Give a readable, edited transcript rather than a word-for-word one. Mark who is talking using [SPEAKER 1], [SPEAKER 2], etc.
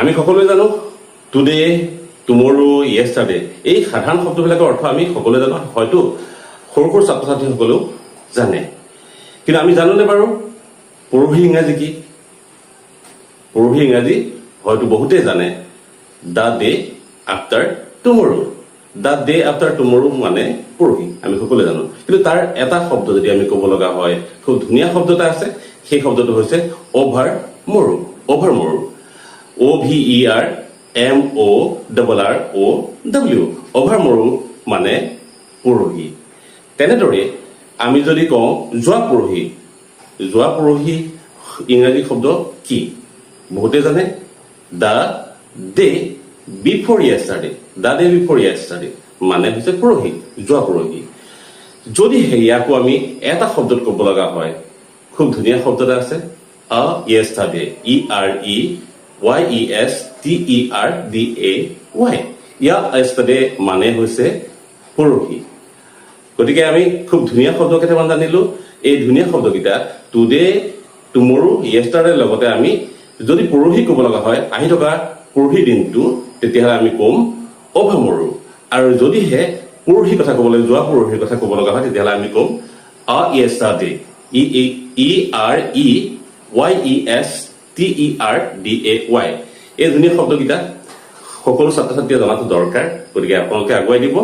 [SPEAKER 1] আমি সকলোৱে জানো টুডে, টুমৰো, য়েষ্টাৰডে এই সাধাৰণ শব্দবিলাকৰ অৰ্থ আমি সকলোৱে জানো, হয়তো সৰু সৰু ছাত্ৰ ছাত্ৰীসকলেও জানে। কিন্তু আমি জানোনে বাৰু পৰহি ইংৰাজী কি? পৰহি ইংৰাজী হয়তো বহুতেই জানে, the day after টুমৰো। The day after টুমৰো মানে পৰহি, আমি সকলোৱে জানো। কিন্তু তাৰ এটা শব্দ যদি আমি ক'ব লগা হয়, খুব ধুনীয়া শব্দ এটা আছে, সেই শব্দটো হৈছে অভাৰ মৰো। অভাৰ মৰো, OVERMORROW, অভাৰ মৰো মানে পৰহি। তেনেদৰে আমি যদি কওঁ যোৱা পৰহি, যোৱা পৰহি ইংৰাজী শব্দ কি? বহুতে জানে, the day before yesterday. The day before yesterday মানে হৈছে পৰহি, যোৱা পৰহি। যদিহে ইয়াকো আমি এটা শব্দত ক'ব লগা হয়, খুব ধুনীয়া শব্দ এটা আছে, য়েষ্টাৰডে, EREYESTERDAY। য়েষ্টাৰডে মানে হৈছে পৰহি। গতিকে আমি খুব ধুনীয়া শব্দ কেইটামান জানিলো। এই ধুনীয়া শব্দকেইটা টুডে, টুমৰো, য়েষ্টাৰডেৰ লগতে আমি যদি পৰহি ক'ব লগা হয়, আহি থকা পৰহি দিনটো, তেতিয়াহ'লে আমি ক'ম অভাৰ মৰো। আৰু যদিহে পৰহি কথা ক'বলৈ, যোৱা পৰহিৰ কথা ক'ব লগা হয়, তেতিয়াহ'লে আমি ক'ম য়েষ্টাৰডে, EREYESTERDAY। এই ধুনীয়া শব্দকেইটা সকলো ছাত্ৰ ছাত্ৰীয়ে জনাটো দৰকাৰ। গতিকে আপোনালোকে আগুৱাই দিব।